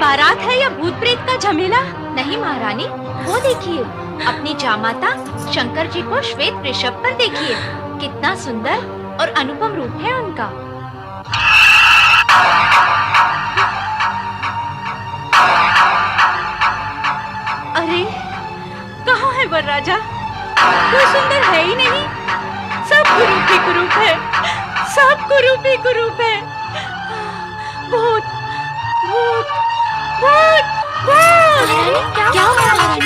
बारात है या भूत प्रेत का झमेला? नहीं महारानी, वो देखिए, अपनी जामाता शंकर जी को श्वेत वृषभ पर देखिए, कितना सुंदर और अनुपम रूप है उनका। अरे कहाँ है वरराजा? कोई सुंदर है ही नहीं, सब कुरूप ही कुरूप है, सब कुरूप ही कुरूप है। भूत भूत भूत भूत! क्या महारानी?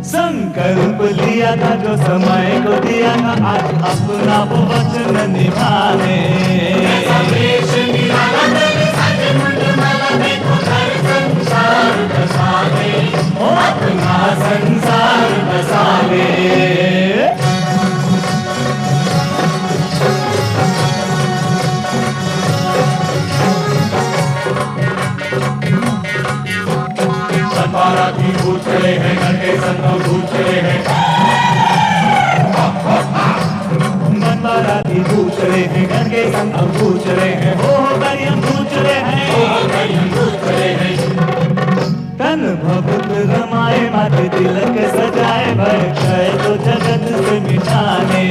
संकल्प लिया था जो समय को दिया था, आज अपना वो वचन निभाने। अपना संसार बसाने। भूत चले हैं, घर के संग भूत चले हैं, मनमाराधी भूत चले हैं, घर के संग भूत चले हैं, हो करियम भूत चले हैं, हो करियम भूत चले हैं। तन भभूत रमाए, माथे तिलक सजाए, भय क्षय तो जगत से मिटाने।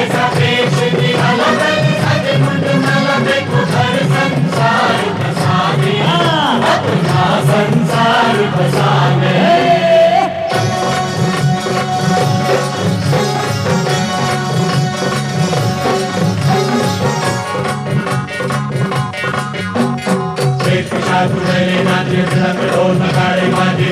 ऐसा देश निराला सज मंडला देखो, घर संसार बसाने, अपना संसार बसाने। नाचे ढोल नगाड़े बाजे,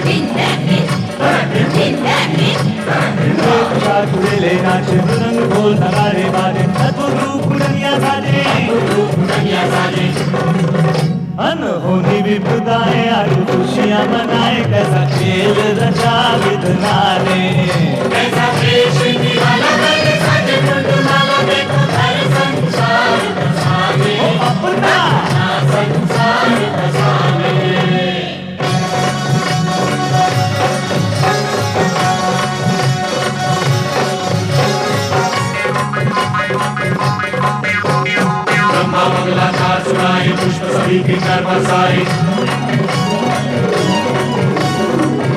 नाचे मृदंग ढोल नगाड़े बाजे, अद्भुत रूप दुनिया साजे, दुनिया साजे। अनहोनी विपदाएं आयु खुशियां मनाए, कैसा खेल रचा विधना ने। कैसा देश निराला सज मंडला देखो, घर संसार बसाने, अपना संसार बसाने। ब्रह्मा मंगलाचार सुनाए, पुष्प सभी के घर बरसाए।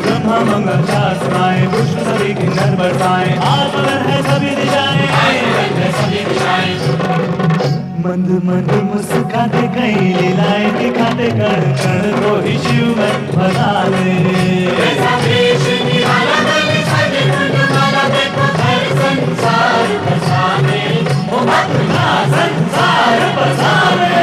ब्रह्मा मंगलाचार सुनाए, पुष्प सभी के घर बरसाए। आज मगन है सभी दिशाएं, सभी दिशाएं। मंद मंद मुस्काते कई लीलाएं दिखाते, कण कण को ही शिव में बना ले। ऐसा देश निराला सज मंडला देखो, घर संसार बसाने, अपना संसार बसाने।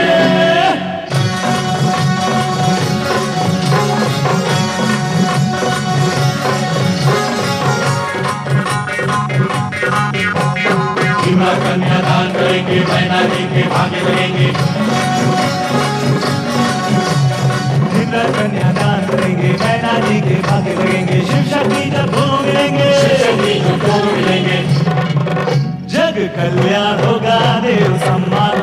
कन्यादान करेंगे, मैना जी के भाग्य लगेंगे। कन्यादान करेंगे, मैना जी के भाग्य लगेंगे। शिव शक्ति जब दो मिलेंगे, शिव शक्ति जब दो मिलेंगे, जग कल्याण होगा, देव सम्मान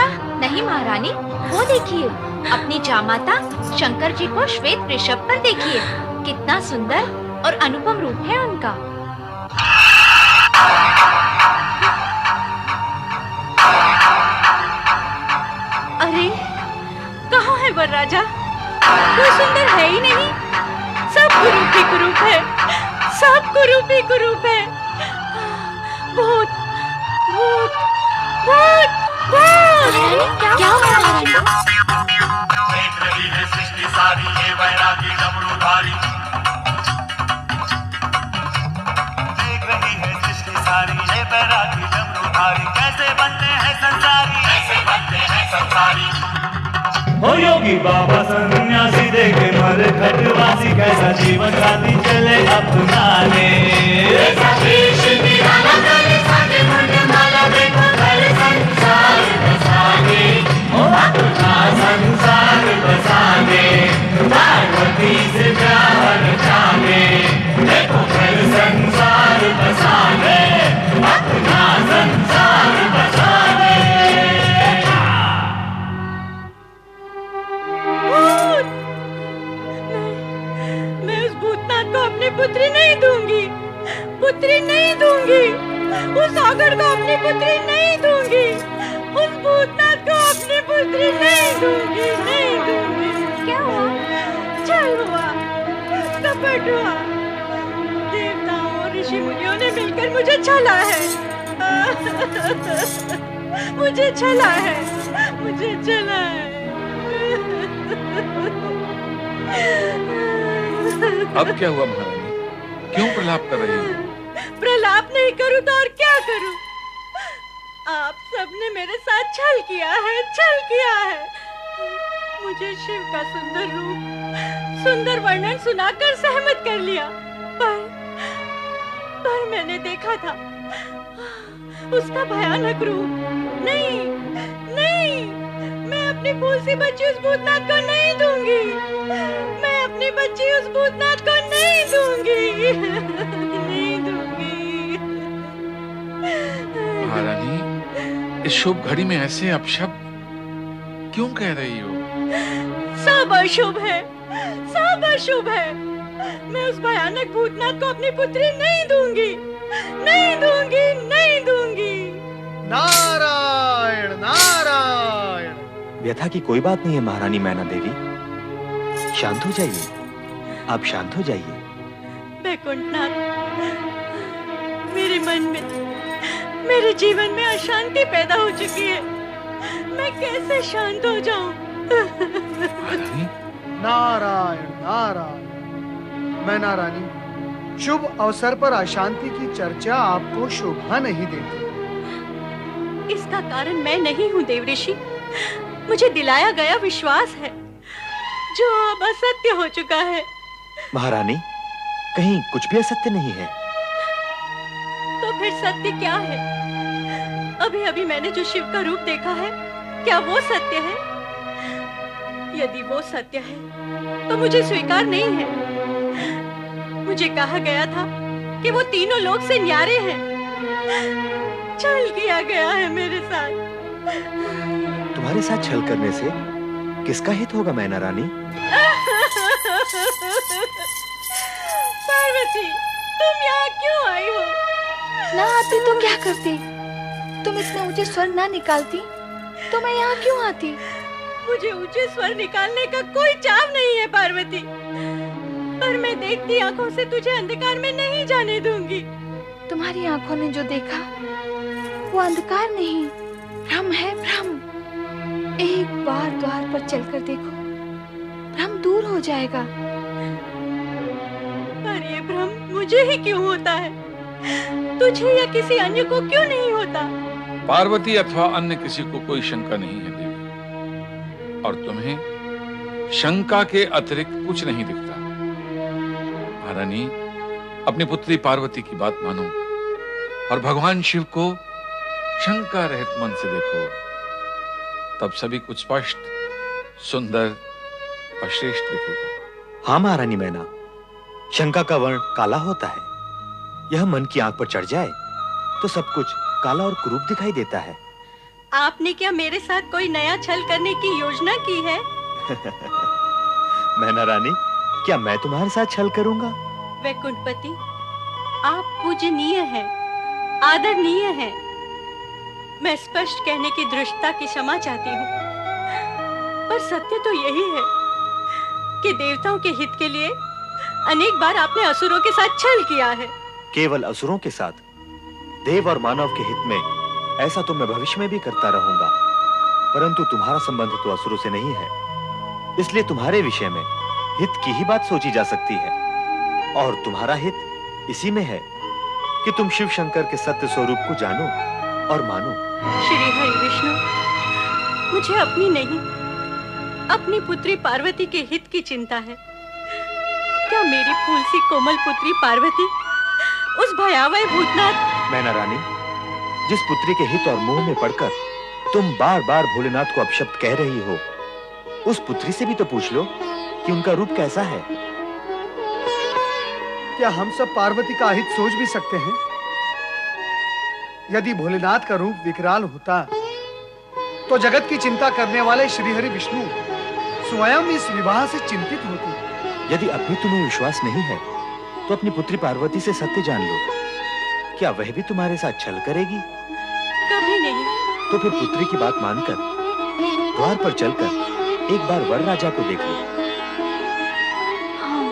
का? नहीं महारानी, वो देखिए, अपनी जामाता शंकर जी को श्वेत वृषभ पर देखिए, कितना सुंदर और अनुपम रूप है उनका। अरे, कहाँ है वरराजा? कोई सुंदर है ही नहीं। सब कुरूप ही कुरूप है, सब कुरूप ही कुरूप है। भूत, भूत, भूत, भूत! क्या हुआ महारानी? देख रही है सृष्टि सारी ये वैरागी डमरूधारी। देख रही है सृष्टि सारी ये वैरागी डमरूधारी। कैसे बनते हैं संसारी, कैसे बनते हैं संसारी। हो योगी बाबा सन्यासी देखे मर खटवासी, कैसा जीवन साथी चले अपनाने। ऐसा देश दीवाना करे साथे मुंडमाला, देखो घर संसार बसाने। ओ अपना संसार बसाने, पार्वती से प्यार रचाने। देखो घर संसार बसाने, अपना संसार बसाने। मैं उस भूतनाथ को अपनी पुत्री नहीं दूंगी, पुत्री नहीं दूंगी। उस सागर को अपनी पुत्री नहीं दूंगी, उस भूतनाथ को अपनी पुत्री नहीं दूंगी, नहीं दूंगी। क्या हुआ? छल हुआ, कपट हुआ। देवताओं और ऋषि मुनियों ने मिलकर मुझे छला है। मुझे छला है, मुझे छला है। अब क्या हुआ महारानी? क्यों प्रलाप कर रही हो? प्रलाप नहीं करूं तो और क्या करूं? आप सबने मेरे साथ छल किया है, छल किया है। मुझे शिव का सुंदर रूप, सुंदर वर्णन सुनाकर सहमत कर लिया, पर मैंने देखा था उसका भयानक रूप। नहीं, नहीं, मैं अपनी फूल सी बच्ची उस भूतनाथ को नहीं दूंगी। मैं अपनी बच्ची उस भूतनाथ को नहीं दूंगी, नहीं दूंगी। महारानी, इस शुभ घड़ी में ऐसे अपशब्द क्यों कह रही हो? सब अशुभ है, सब अशुभ है। मैं उस भयानक भूतनाथ को अपनी पुत्री नहीं दूंगी, नहीं दूंगी, नहीं दूंगी। नारायण नारायण। व्यथा की कोई बात नहीं है महारानी मैना देवी, शांत हो जाइए, आप शांत हो जाइए। वैकुंठनाथ, मेरे मन में, मेरे जीवन में अशांति पैदा हो चुकी है। मैं कैसे शांत हो जाऊं? महारानी, नारायण नारायण। मैना रानी, शुभ अवसर पर अशांति की चर्चा आपको शोभा नहीं देती। इसका कारण मैं नहीं हूँ देवऋषि। मुझे दिलाया गया विश्वास है जो अब असत्य हो चुका है। महारानी, कहीं कुछ भी असत्य नहीं है। तो फिर सत्य क्या है? अभी अभी मैंने जो शिव का रूप देखा है, क्या वो सत्य है? यदि वो सत्य है तो मुझे स्वीकार नहीं है। मुझे कहा गया था कि वो तीनों लोक से न्यारे हैं। छल किया गया है मेरे साथ। तुम्हारे साथ छल करने से किसका हित होगा मैना रानी? पार्वती, तुम यहाँ क्यों आई हो? ना आती तो क्या करती? तुम इतने ऊंचे स्वर ना निकालती तो मैं यहाँ क्यों आती? मुझे ऊंचे स्वर निकालने का कोई चाव नहीं है पार्वती, पर मैं देखती आंखों से तुझे अंधकार में नहीं जाने दूंगी। तुम्हारी आंखों ने जो देखा वो अंधकार नहीं, भ्रम है, भ्रम। एक बार द्वार पर चलकर देखो, भ्रम दूर हो जाएगा। पर ये भ्रम मुझे ही क्यों होता है? तुझे या किसी अन्य को क्यों नहीं होता? पार्वती अथवा अन्य किसी को कोई शंका नहीं है देवी, और तुम्हें शंका के अतिरिक्त कुछ नहीं दिखता। महारानी, अपनी पुत्री पार्वती की बात मानो और भगवान शिव को शंका रहित मन से देखो, तब सभी कुछ स्पष्ट, सुंदर और श्रेष्ठ दिखेगा। हाँ महारानी मैना, शंका का वर्ण काला होता है। यह मन की आंख पर चढ़ जाए तो सब कुछ काला और कुरूप दिखाई देता है। आपने क्या मेरे साथ कोई नया छल करने की योजना की है? मैना रानी, क्या मैं तुम्हारे साथ छल करूंगा? वैकुंठपति, आप पूजनीय हैं, आदरणीय हैं। मैं स्पष्ट कहने की दृष्टता की क्षमा चाहती हूँ, पर सत्य तो यही है कि देवताओं के हित के लिए अनेक बार आपने असुरों के साथ छल किया है। केवल असुरों के साथ? देव और मानव के हित में ऐसा तो मैं भविष्य में भी करता रहूंगा, परंतु तुम्हारा संबंध तो असुरों से नहीं है, इसलिए तुम्हारे विषय में हित की ही बात सोची जा सकती है। और तुम्हारा हित इसी में है कि तुम शिव शंकर के सत्य स्वरूप को जानो और मानो। श्री हरि विष्णु, मुझे अपनी नहीं, अपनी पुत्री पार्वती के हित की चिंता है। क्या मेरी फूल सी कोमल पुत्री पार्वती उस भयावह भूतनाथ? मैना रानी, जिस पुत्री के हित और मोह में पड़कर तुम बार बार भोलेनाथ को अपशब्द कह रही हो, उस पुत्री से भी तो पूछ लो कि उनका रूप कैसा है। क्या हम सब पार्वती का हित सोच भी सकते हैं? यदि भोलेनाथ का रूप विकराल होता तो जगत की चिंता करने वाले श्री हरि विष्णु स्वयं इस विवाह से चिंतित होते। यदि अब भी तुम्हें विश्वास नहीं है तो अपनी पुत्री पार्वती से सत्य जान लो। क्या वह भी तुम्हारे साथ छल करेगी? कभी नहीं। तो फिर पुत्री की बात मानकर द्वार पर चलकर एक बार वर राजा को देख लो। हाँ,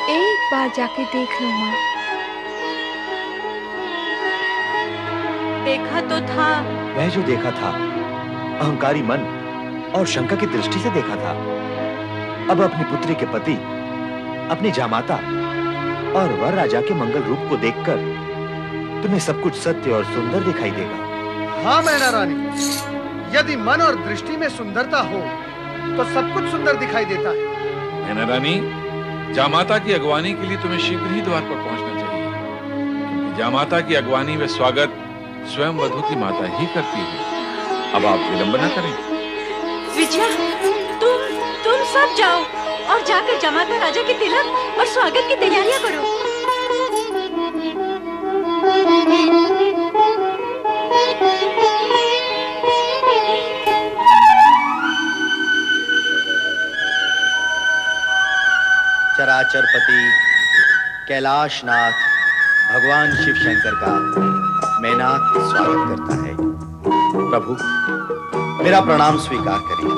एक बार जाके देख लो माँ। देखा तो था। वह जो देखा था अहंकारी मन और शंका की दृष्टि से देखा था। अब अपनी पुत्री के पति, अपनी जामाता और वर राजा के मंगल रूप को देखकर तुम्हें सब कुछ सत्य और सुंदर दिखाई देगा। हाँ मैना रानी, यदि मन और दृष्टि में सुंदरता हो तो सब कुछ सुंदर दिखाई देता है। मैना रानी, जामाता की अगवानी के लिए तुम्हें शीघ्र ही द्वार पर पहुंचना चाहिए, क्योंकि जामाता की अगवानी व स्वागत स्वयं वधू की माता ही करती है। अब आप विलंब न करें। विजया, तुम सब जाओ और जाकर जामाता राजा के तिलक और स्वागत की तैयारियां करो। चराचरपति कैलाशनाथ भगवान शिव शंकर का मैनाक स्वागत करता है। प्रभु, मेरा प्रणाम स्वीकार करिए।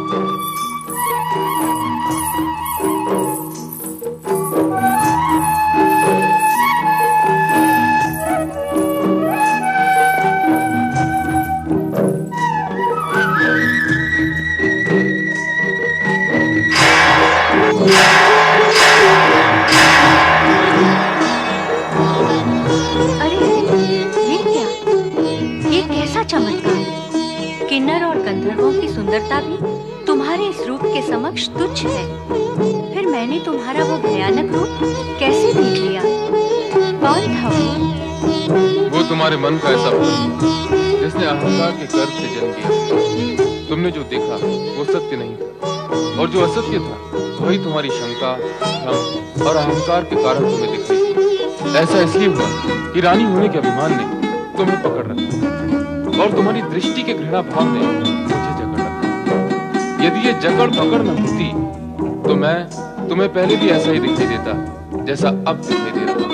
चमत्कार! किन्नर और गंधर्वों की सुंदरता भी तुम्हारे इस रूप के समक्ष तुच्छ है। फिर मैंने तुम्हारा वो भयानक रूप कैसे देख लिया? कौन था वो तुम्हारे मन का ऐसा भ्रम जिसने अहंकार के गर्भ से जन्म लिया। तुमने जो देखा वो सत्य नहीं था, और जो असत्य था वही तुम्हारी शंका, भ्रम और अहंकार के कारण तुम्हें दिख रही थी। ऐसा इसलिए हुआ कि रानी होने के अभिमान ने तुम्हें पकड़ रखा और तुम्हारी दृष्टि के घृणा भाव ने मुझे जकड़ रखा। यदि ये जकड़ पकड़ न होती तो मैं तुम्हें पहले भी ऐसा ही दिखाई देता जैसा अब दिखाई दे रहा हूं।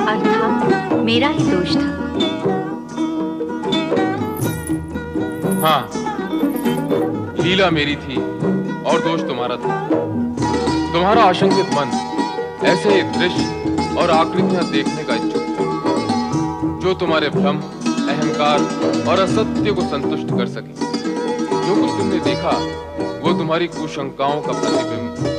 अर्थात मेरा ही दोष था। हाँ, लीला मेरी थी और दोष तुम्हारा था। तुम्हारा आशंकित मन ऐसे ही दृश्य और आकृतियां देखने का इच्छुक था जो तुम्हारे भ्रम, अहंकार और असत्य को संतुष्ट कर सके। जो कुछ तुमने देखा वो तुम्हारी कुशंकाओं का प्रतिबिंब था।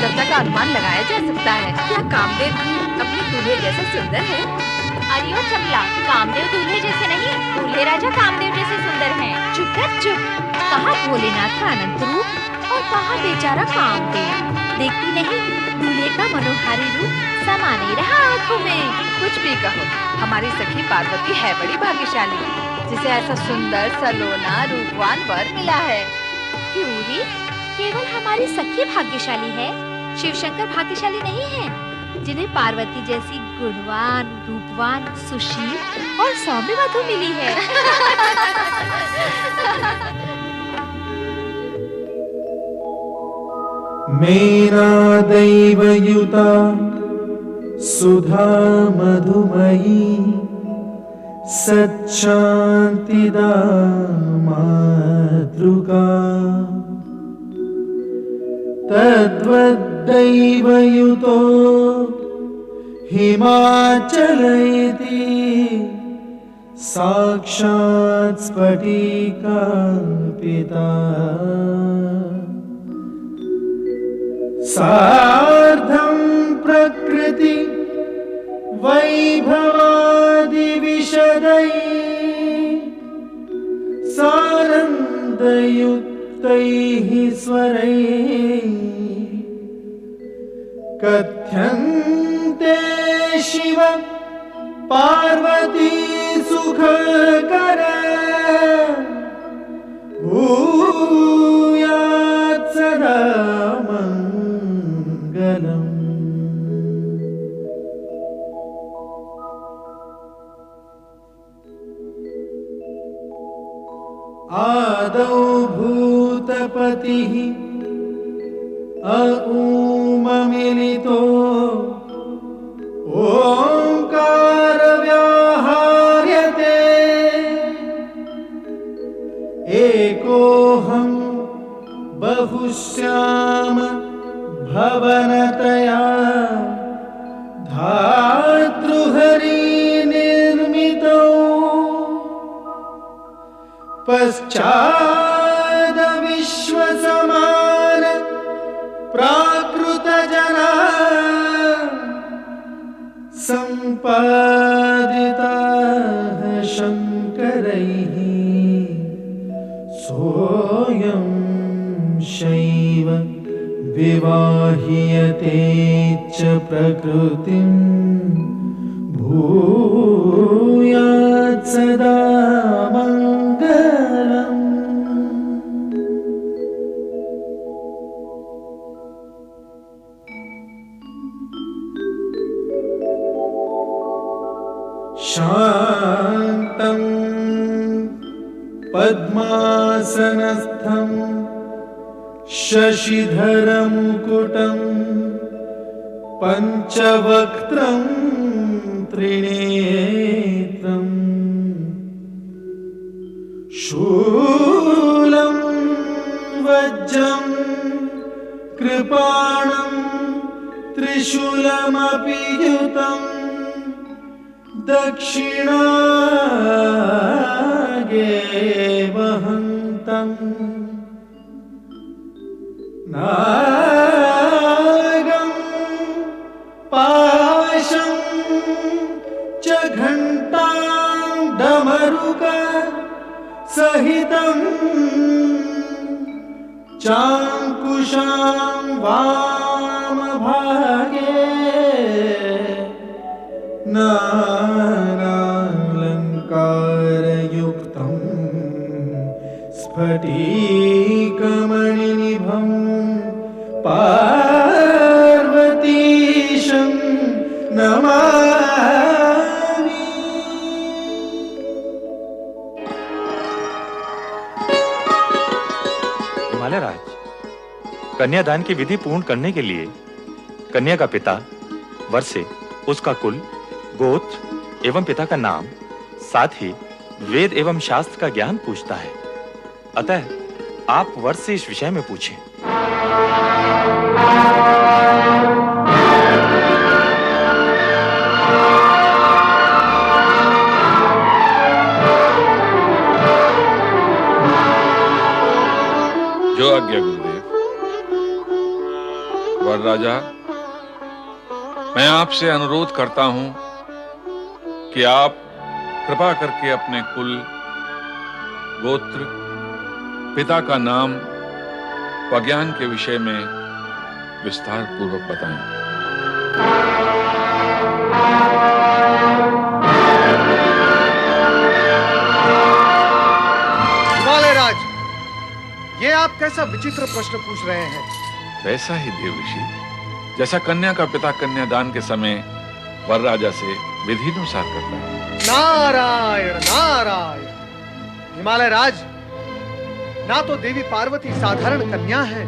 सुंदरता का अनुमान लगाया जा सकता है। क्या कामदेव भी अपने दूल्हे जैसे सुंदर है? अरे ओ चपला, कामदेव दूल्हे जैसे नहीं, दूल्हे राजा कामदेव जैसे सुंदर हैं। चुप कर चुप। कहाँ भोलेनाथ का अनंत रूप और कहाँ बेचारा कामदेव। देखती नहीं, दूल्हे का मनोहारी रूप समा नहीं रहा आँखों में। कुछ भी कहो, हमारी सखी पार्वती है बड़ी भाग्यशाली, जिसे ऐसा सुंदर सलोना रूपवान वर मिला है। क्यों री? केवल हमारी सखी भाग्यशाली है, शिवशंकर भाग्यशाली नहीं है, जिन्हें पार्वती जैसी गुणवान, रूपवान, सुशील और सौम्य वधू मिली है। मेरा दैवयुता सुधा मधुमयी सच्चान्तिदा मातृका तद्वद्दैवयुतो हिमाचलयति साक्षात् स्फटिकापिता सार्धं प्रकृति वैभवादिविशदै सानन्दयुक्तैः स्वरैः कथ्यन्ते शिव पार्वती सुखकर भूयात् सदा मंगलम्। आदौ भूतपतिः अऊममिलितो ओंकार व्याहार्यते एकोऽहं बहुश्याम भवनतया धातृहरि निर्मितौ पश्चाद विश्वसमान प्राकृतजना सम्पादिताः शङ्करैः सोऽयं शैव विवाह्यते च प्रकृतिं भूयात् सदा मंगलम्। शान्तं पद्मासनस्थं शशिधरमुकुटं पञ्चवक्त्रं त्रिनेत्रं शूलं वज्रं कृपाणं त्रिशूलमपि युतं दक्षिणागे वहन्तम् नागं पाशं च घण्टां डमरुक सहितं चाङ्कुशां वामभागे नानालङ्कारयुक्तं स्फटिकमणिनिभं पार्वतीशं नमामि। हिमालयराज, कन्यादान की विधि पूर्ण करने के लिए कन्या का पिता वर से उसका कुल, गोत्र एवं पिता का नाम, साथ ही वेद एवं शास्त्र का ज्ञान पूछता है। अतः आप वर से इस विषय में पूछें। जो आज्ञा गुरुदेव। वर वरराजा, मैं आपसे अनुरोध करता हूं कि आप कृपा करके अपने कुल, गोत्र, पिता का नाम व ज्ञान के विषय में विस्तार पूर्वक बताएं। हिमालयराज, ये आप कैसा विचित्र प्रश्न पूछ रहे हैं? वैसा ही देव ऋषि, जैसा कन्या का पिता कन्यादान के समय वरराजा से विधिनुसार करता है। नारायण नारायण। हिमालयराज, ना तो देवी पार्वती साधारण कन्या है,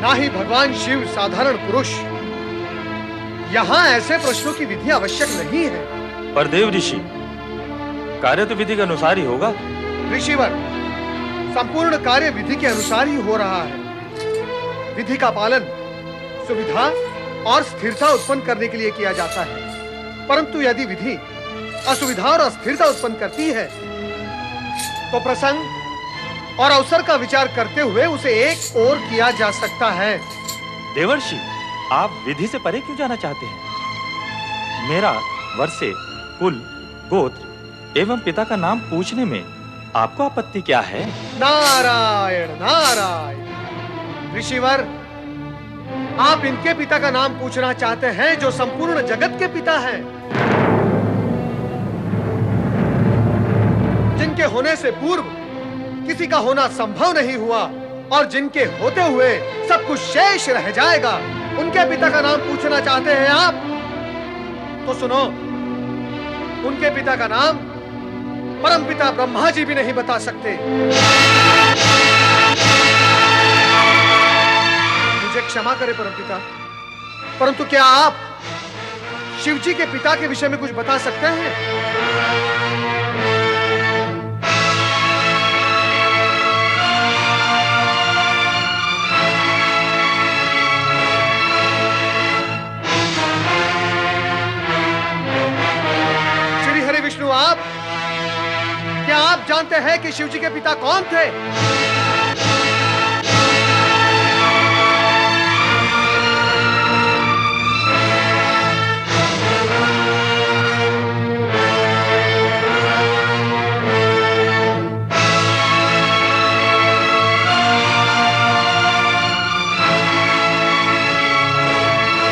ना ही भगवान शिव साधारण पुरुष। यहाँ ऐसे प्रश्नों की विधि आवश्यक नहीं है। पर देव ऋषि, कार्य तो विधि के अनुसार ही होगा। ऋषिवर, संपूर्ण कार्य विधि के अनुसार ही हो रहा है। विधि का पालन सुविधा और स्थिरता उत्पन्न करने के लिए किया जाता है, परंतु यदि विधि असुविधा और अस्थिरता उत्पन्न करती है तो प्रसंग और अवसर का विचार करते हुए उसे एक ओर किया जा सकता है। देवर्षि, आप विधि से परे क्यों जाना चाहते हैं? मेरा वर्षे, कुल, गोत्र एवं पिता का नाम पूछने में आपको आपत्ति क्या है? नारायण नारायण। ऋषिवर, आप इनके पिता का नाम पूछना चाहते हैं जो संपूर्ण जगत के पिता हैं, जिनके होने से पूर्व किसी का होना संभव नहीं हुआ और जिनके होते हुए सब कुछ शेष रह जाएगा। उनके पिता का नाम पूछना चाहते हैं आप? तो सुनो, उनके पिता का नाम परमपिता ब्रह्मा जी भी नहीं बता सकते। मुझे क्षमा करे परमपिता, परंतु क्या आप शिव जी के पिता के विषय में कुछ बता सकते हैं? विष्णु, आप क्या आप जानते हैं कि शिव जी के पिता कौन थे?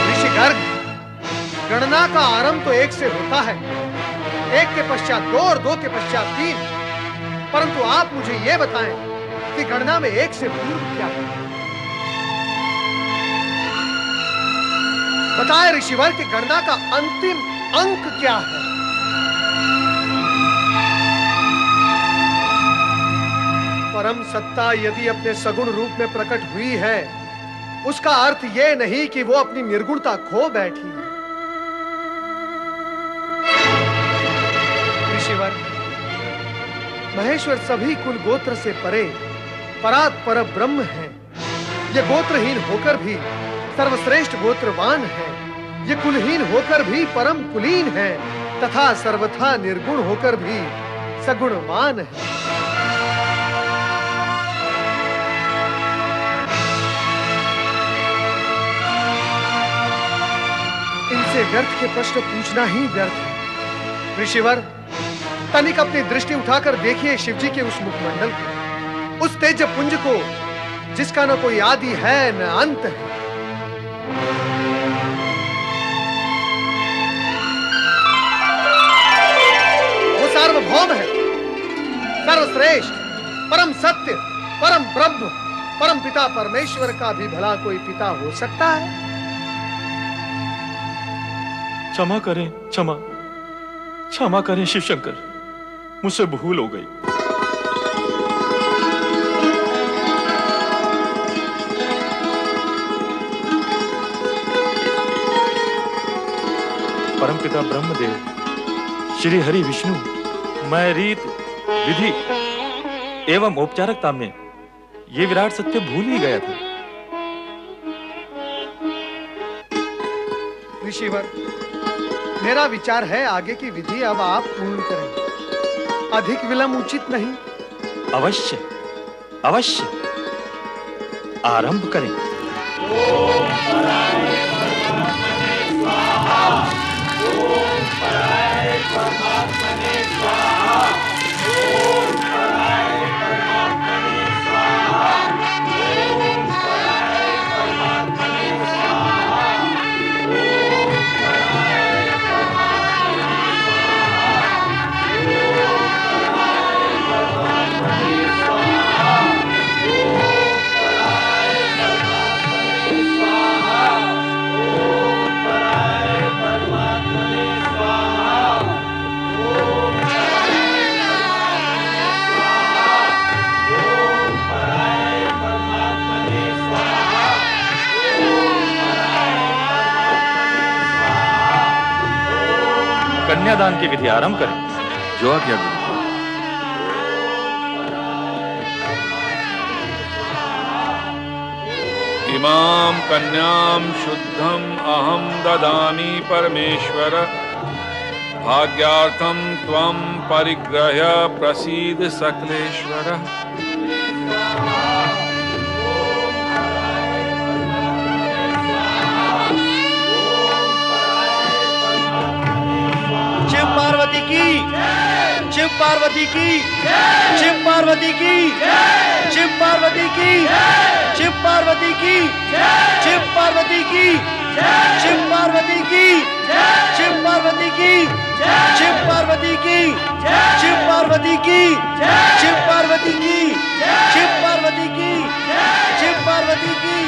ऋषि गर्ग, गणना का आरंभ तो एक से होता है, एक के पश्चात दो और दो के पश्चात तीन, परंतु आप मुझे यह बताएं कि गणना में एक से पूर्व क्या है? बताएं ऋषिवर कि गणना का अंतिम अंक क्या है? परम सत्ता यदि अपने सगुण रूप में प्रकट हुई है, उसका अर्थ यह नहीं कि वो अपनी निर्गुणता खो बैठी है। महेश्वर सभी कुल गोत्र से परे परात् पर ब्रह्म है। ये गोत्रहीन होकर भी सर्वश्रेष्ठ गोत्रवान है। ये कुलहीन होकर भी परम कुलीन है तथा सर्वथा निर्गुण होकर भी सगुणवान है। इनसे व्यर्थ के प्रश्न पूछना ही व्यर्थ है। ऋषिवर, तनिक अपनी दृष्टि उठाकर देखिए शिव जी के उस मुखमंडल को, उस तेज पुंज को जिसका न कोई आदि है न अंत है। वो सार्वभौम है, सर्वश्रेष्ठ, परम सत्य, परम ब्रह्म, परम पिता परमेश्वर का भी भला कोई पिता हो सकता है? क्षमा करें, क्षमा करें शिव शंकर, मुझसे भूल हो गई। परमपिता ब्रह्मदेव, श्री हरि विष्णु, मैं रीत, विधि एवं औपचारिकता में ये विराट सत्य भूल ही गया था। ऋषिवर, मेरा विचार है आगे की विधि अब आप पूर्ण करें, अधिक विलंब उचित नहीं। अवश्य अवश्य, आरंभ करें। कन्यादान की विधि आरंभ करें। जो आज्ञा गुरु। इमाम कन्याम शुद्धम अहम ददामि परमेश्वर, भाग्यार्थम त्वं परिग्रह्य प्रसीद सकलेश्वर। शिव पार्वती की, शिव पार्वती की, शिव पार्वती की, शिव पार्वती की, शिव पार्वती की, शिव पार्वती की, शिव पार्वती की, शिव पार्वती की, शिव पार्वती की, शिव पार्वती की, शिव पार्वती की, शिव पार्वती की, शिव पार्वती की।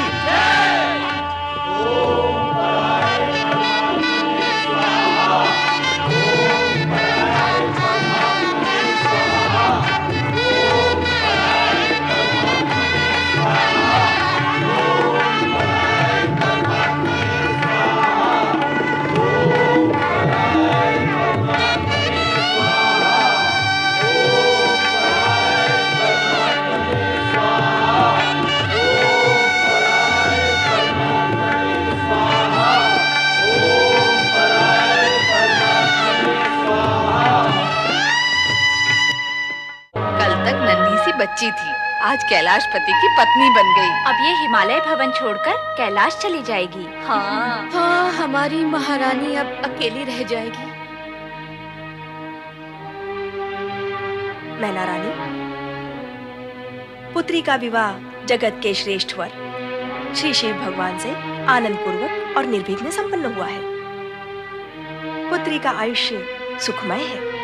बच्ची थी, आज कैलाशपति की पत्नी बन गई। अब ये हिमालय भवन छोड़कर कैलाश चली जाएगी। हाँ हाँ, हमारी महारानी अब अकेली रह जाएगी। मैना रानी, पुत्री का विवाह जगत के श्रेष्ठ वर श्री शिव भगवान से आनंद पूर्वक और निर्विघ्न संपन्न हुआ है। पुत्री का आयुष्य सुखमय है।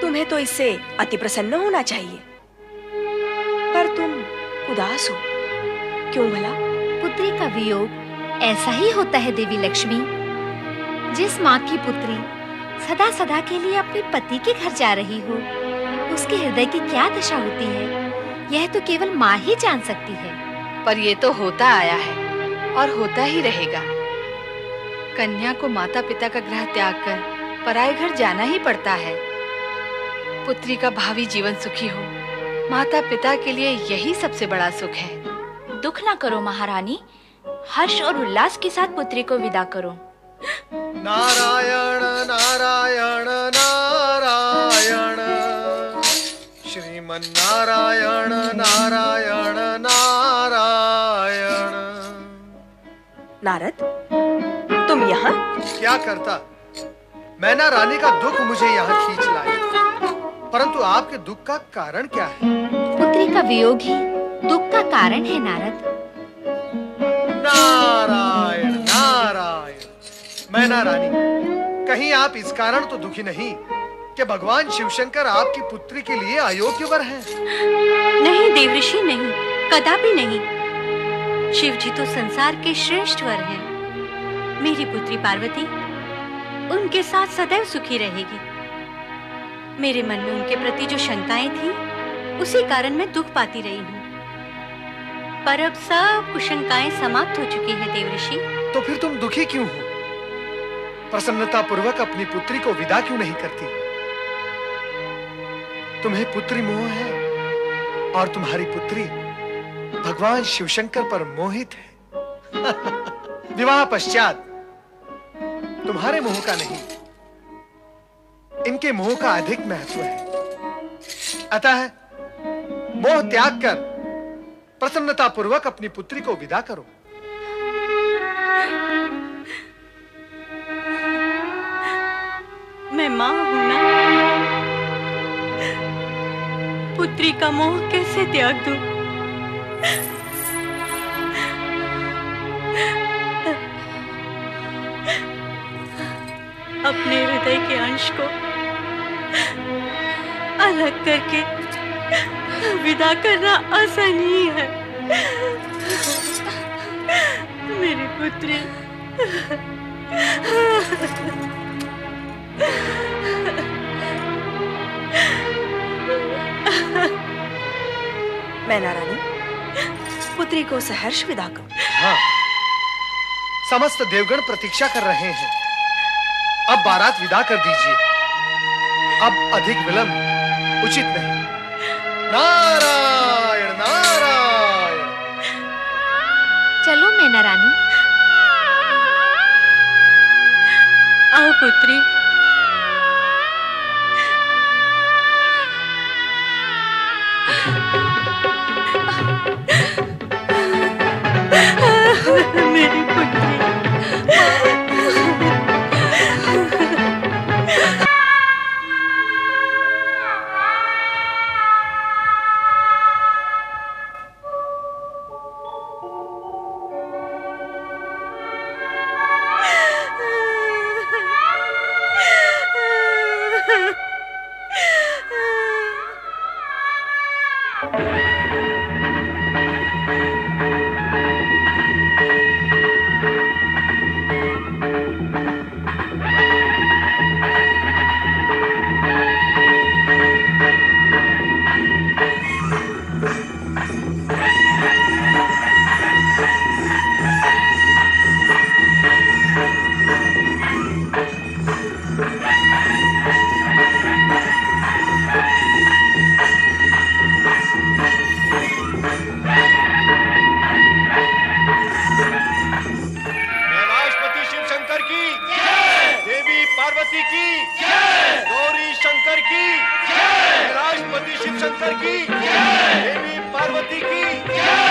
तुम्हें तो इससे अति प्रसन्न होना चाहिए, पर तुम उदास हो, क्यों भला? पुत्री का वियोग ऐसा ही होता है देवी लक्ष्मी। जिस माँ की पुत्री सदा सदा के लिए अपने पति के घर जा रही हो, उसके हृदय की क्या दशा होती है, यह तो केवल माँ ही जान सकती है। पर ये तो होता आया है और होता ही रहेगा। कन्या को माता पिता का गृह त्याग कर पराये घर जाना ही पड़ता है। पुत्री का भावी जीवन सुखी हो, माता पिता के लिए यही सबसे बड़ा सुख है। दुख ना करो महारानी, हर्ष और उल्लास के साथ पुत्री को विदा करो। नारायण नारायण नारायण, श्रीमन नारायण नारायण नारायण। नारद, तुम यहाँ? क्या करता, मैना रानी का दुख मुझे यहाँ खींच लाया, परंतु आपके दुख का कारण क्या है? पुत्री का वियोग ही दुख का कारण है नारद। नारायण नारायण। मैना रानी, कहीं आप इस कारण तो दुखी नहीं कि भगवान शिवशंकर आपकी पुत्री के लिए अयोग्य वर हैं? नहीं देवऋषि, नहीं, कदापि नहीं। शिव जी तो संसार के श्रेष्ठ वर हैं। मेरी पुत्री पार्वती उनके साथ सदैव सुखी रहेगी। मेरे मन में उनके प्रति जो शंकाएं थी, उसी कारण मैं दुख पाती रही हूँ। पर अब सब कुशंकाएं समाप्त हो चुकी हैं देवऋषि। तो फिर तुम दुखी क्यों हो? प्रसन्नता पूर्वक अपनी पुत्री को विदा क्यों नहीं करती? तुम्हें पुत्री मोह है और तुम्हारी पुत्री भगवान शिवशंकर पर मोहित है। विवाह पश्चात तुम्हारे मोह का नहीं, इनके मोह का अधिक महत्व है। अतः मोह त्याग कर प्रसन्नता पूर्वक अपनी पुत्री को विदा करो। मैं माँ हूं ना, पुत्री का मोह कैसे त्याग दूं? अपने हृदय के अंश को अलग करके विदा करना आसान ही है। मेरी पुत्री, मैना रानी, पुत्री को सहर्ष विदा करो। हाँ, समस्त देवगण प्रतीक्षा कर रहे हैं। अब बारात विदा कर दीजिए। अब अधिक विलंब उचित नहीं। नारायण नारायण। चलो मैना रानी। आओ पुत्री। मेरी पुत्री। पार्वती की, गौरी शंकर की, राष्ट्रपति शिव शंकर की, देवी पार्वती की।